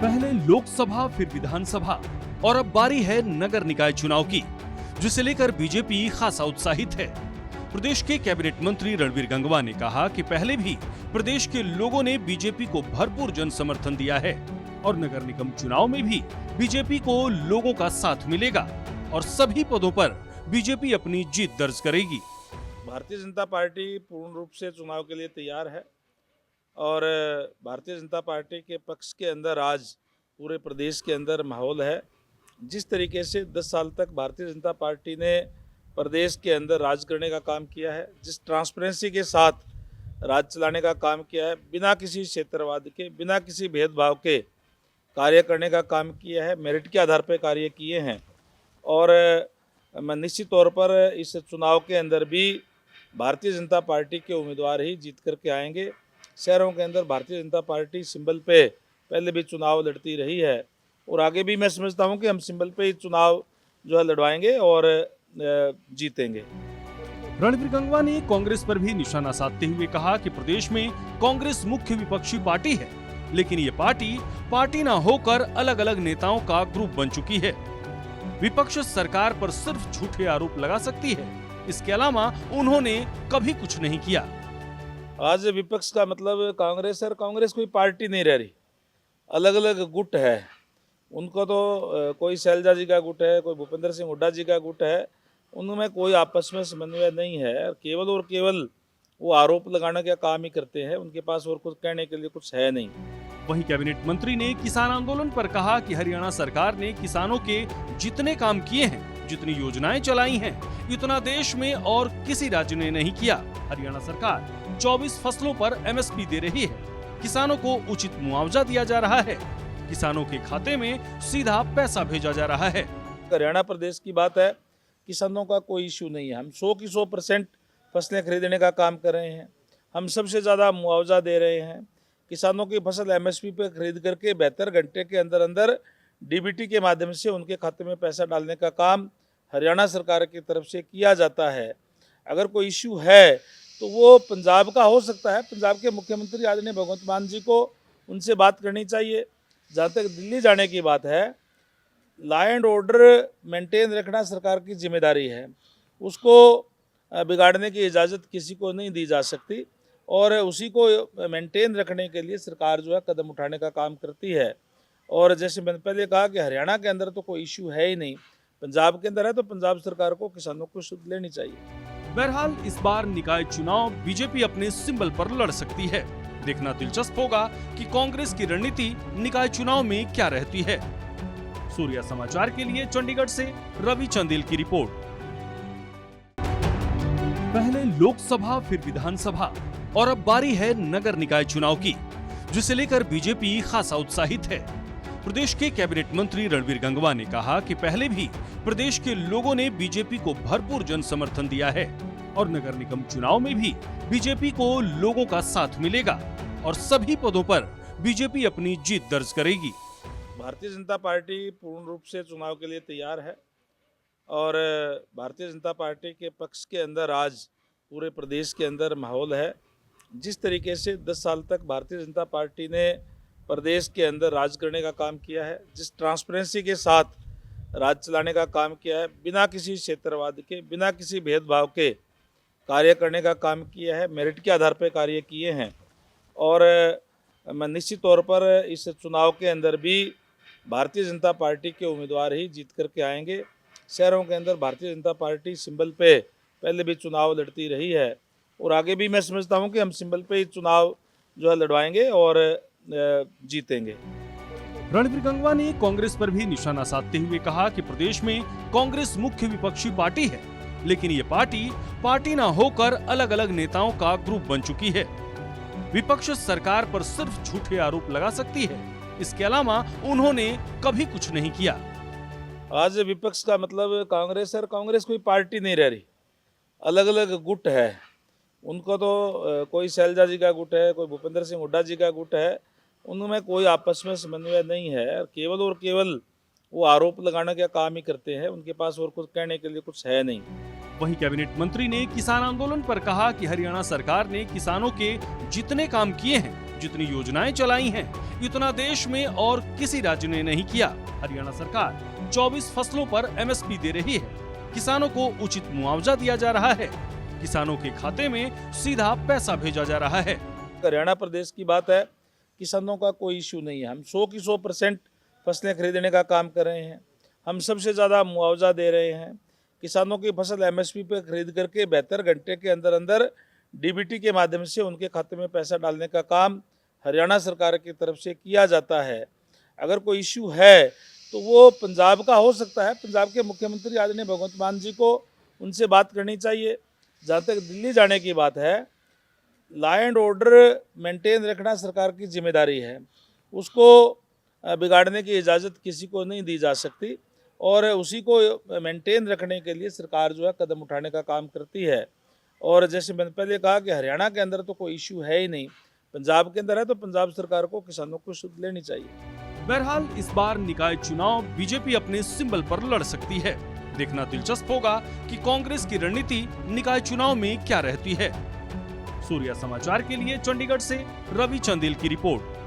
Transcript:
पहले लोकसभा फिर विधानसभा और अब बारी है नगर निकाय चुनाव की, जिसे लेकर बीजेपी खासा उत्साहित है। प्रदेश के कैबिनेट मंत्री रणवीर गंगवा ने कहा कि पहले भी प्रदेश के लोगों ने बीजेपी को भरपूर जन समर्थन दिया है और नगर निगम चुनाव में भी बीजेपी को लोगों का साथ मिलेगा और सभी पदों पर बीजेपी अपनी जीत दर्ज करेगी। भारतीय जनता पार्टी पूर्ण रूप से चुनाव के लिए तैयार है और भारतीय जनता पार्टी के पक्ष के अंदर आज पूरे प्रदेश के अंदर माहौल है। जिस तरीके से 10 साल तक भारतीय जनता पार्टी ने प्रदेश के अंदर राज करने का काम किया है, जिस ट्रांसपेरेंसी के साथ राज चलाने का काम किया है, बिना किसी क्षेत्रवाद के, बिना किसी भेदभाव के कार्य करने का काम किया है, मेरिट के आधार पर कार्य किए हैं और निश्चित तौर पर इस चुनाव के अंदर भी भारतीय जनता पार्टी के उम्मीदवार ही जीत करके आएंगे। शहरों के अंदर भारतीय जनता पार्टी सिंबल पे पहले भी चुनाव लड़ती रही है और आगे भी मैं समझता हूं कि हम सिंबल पे ही चुनाव जो है लड़वाएंगे और जीतेंगे। रणवीर गंगवा ने कांग्रेस पर भी निशाना साधते हुए कहा कि प्रदेश में कांग्रेस मुख्य विपक्षी पार्टी है, लेकिन ये पार्टी न होकर अलग अलग नेताओं का ग्रुप बन चुकी है। विपक्ष सरकार पर सिर्फ झूठे आरोप लगा सकती है, इसके अलावा उन्होंने कभी कुछ नहीं किया। आज विपक्ष का मतलब कांग्रेस और कांग्रेस कोई पार्टी नहीं रह रही, अलग अलग गुट है। उनको तो कोई शैलजा जी का गुट है, कोई भूपेंद्र सिंह हुड्डा जी का गुट है, उनमें कोई आपस में समन्वय नहीं है। केवल और केवल वो आरोप लगाने का काम ही करते हैं, उनके पास और कुछ कहने के लिए कुछ है नहीं। वहीं कैबिनेट मंत्री ने किसान आंदोलन पर कहा कि हरियाणा सरकार ने किसानों के जितने काम किए हैं, जितनी योजनाएं चलाई हैं, इतना देश में और किसी राज्य ने नहीं किया। हरियाणा सरकार 24 फसलों पर एमएसपी दे रही है, किसानों को उचित मुआवजा दिया जा रहा है, किसानों के खाते में सीधा पैसा भेजा जा रहा है। हरियाणा प्रदेश की बात है, किसानों का कोई इश्यू नहीं है। हम 100 की 100% फसलें खरीदने का काम कर रहे हैं, हम सबसे ज़्यादा मुआवजा दे रहे हैं। किसानों की फसल एमएसपी पे खरीद करके 72 घंटे के अंदर अंदर डीबीटी के माध्यम से उनके खाते में पैसा डालने का काम हरियाणा सरकार की तरफ से किया जाता है। अगर कोई इश्यू है तो वो पंजाब का हो सकता है, पंजाब के मुख्यमंत्री आदरणीय भगवंत मान जी को उनसे बात करनी चाहिए। जहाँ तक दिल्ली जाने की बात है, लॉ एंड ऑर्डर मेंटेन रखना सरकार की जिम्मेदारी है, उसको बिगाड़ने की इजाज़त किसी को नहीं दी जा सकती और उसी को मेंटेन रखने के लिए सरकार जो है कदम उठाने का काम करती है। और जैसे मैंने पहले कहा कि हरियाणा के अंदर तो कोई इश्यू है ही नहीं, पंजाब के अंदर है, तो पंजाब सरकार को किसानों को सुध लेनी चाहिए। बहरहाल इस बार निकाय चुनाव बीजेपी अपने सिंबल पर लड़ सकती है। देखना दिलचस्प होगा कि कांग्रेस की रणनीति निकाय चुनाव में क्या रहती है। सूर्या समाचार के लिए चंडीगढ़ से रवि चंदेल की रिपोर्ट। पहले लोकसभा फिर विधानसभा और अब बारी है नगर निकाय चुनाव की, जिसे लेकर बीजेपी खासा उत्साहित है। प्रदेश के कैबिनेट मंत्री रणवीर गंगवा ने कहा कि पहले भी प्रदेश के लोगों ने बीजेपी को भरपूर जन समर्थन दिया है और नगर निगम चुनाव में भी बीजेपी को लोगों का साथ मिलेगा और सभी पदों पर बीजेपी अपनी जीत दर्ज करेगी। भारतीय जनता पार्टी पूर्ण रूप से चुनाव के लिए तैयार है और भारतीय जनता पार्टी के पक्ष के अंदर आज पूरे प्रदेश के अंदर माहौल है। जिस तरीके से 10 साल तक भारतीय जनता पार्टी ने प्रदेश के अंदर राज करने का काम किया है, जिस ट्रांसपेरेंसी के साथ राज चलाने का काम किया है, बिना किसी क्षेत्रवाद के, बिना किसी भेदभाव के कार्य करने का काम किया है, मेरिट के आधार पर कार्य किए हैं और निश्चित तौर पर इस चुनाव के अंदर भी भारतीय जनता पार्टी के उम्मीदवार ही जीत करके आएंगे। शहरों के अंदर भारतीय जनता पार्टी सिंबल पे पहले भी चुनाव लड़ती रही है और आगे भी मैं समझता हूं कि हम सिंबल पे ही चुनाव जो है लड़वाएंगे और जीतेंगे। रणवीर गंगवा ने कांग्रेस पर भी निशाना साधते हुए कहा कि प्रदेश में कांग्रेस मुख्य विपक्षी पार्टी है, लेकिन ये पार्टी न होकर अलग अलग नेताओं का ग्रुप बन चुकी है। विपक्ष सरकार पर सिर्फ झूठे आरोप लगा सकती है, इसके अलावा उन्होंने कभी कुछ नहीं किया। आज विपक्ष का मतलब कांग्रेस और कांग्रेस कोई पार्टी नहीं रह रही, अलग अलग गुट है। उनको तो कोई शैलजा जी का गुट है, कोई भूपेंद्र सिंह हुड्डा जी का गुट है, उनमें कोई आपस में समन्वय नहीं है। केवल और केवल वो आरोप लगाने का काम ही करते हैं, उनके पास और कुछ कहने के लिए कुछ है नहीं। वहीं कैबिनेट मंत्री ने किसान आंदोलन पर कहा कि हरियाणा सरकार ने किसानों के जितने काम किए हैं, जितनी योजनाएं चलाई हैं, इतना देश में और किसी राज्य ने नहीं किया। हरियाणा सरकार 24 फसलों पर एमएसपी दे रही है, किसानों को उचित मुआवजा दिया जा रहा है, किसानों के खाते में सीधा पैसा भेजा जा रहा है। हरियाणा प्रदेश की बात है, किसानों का कोई इश्यू नहीं है। हम 100 की 100% फसलें खरीदने का काम कर रहे हैं। हम सबसे ज़्यादा मुआवजा दे रहे हैं। किसानों की फसल एमएसपी पे खरीद करके 72 घंटे के अंदर अंदर डीबीटी के माध्यम से उनके खाते में पैसा डालने का काम हरियाणा सरकार की तरफ से किया जाता है। अगर कोई इश्यू है तो वो पंजाब का हो सकता है। पंजाब के मुख्यमंत्री आदरणीय भगवंत मान जी को उनसे बात करनी चाहिए। जहाँ तक दिल्ली जाने की बात है, लॉ एंड ऑर्डर मेंटेन रखना सरकार की जिम्मेदारी है, उसको बिगाड़ने की इजाज़त किसी को नहीं दी जा सकती और उसी को मेंटेन रखने के लिए सरकार जो है कदम उठाने का काम करती है। और जैसे मैंने पहले कहा कि हरियाणा के अंदर तो कोई इश्यू है ही नहीं, पंजाब के अंदर है, तो पंजाब सरकार को किसानों को सुध लेनी चाहिए। बहरहाल इस बार निकाय चुनाव बीजेपी अपने सिंबल पर लड़ सकती है। देखना दिलचस्प होगा कि कांग्रेस की रणनीति निकाय चुनाव में क्या रहती है। सूर्या समाचार के लिए चंडीगढ़ से रवि चंदेल की रिपोर्ट।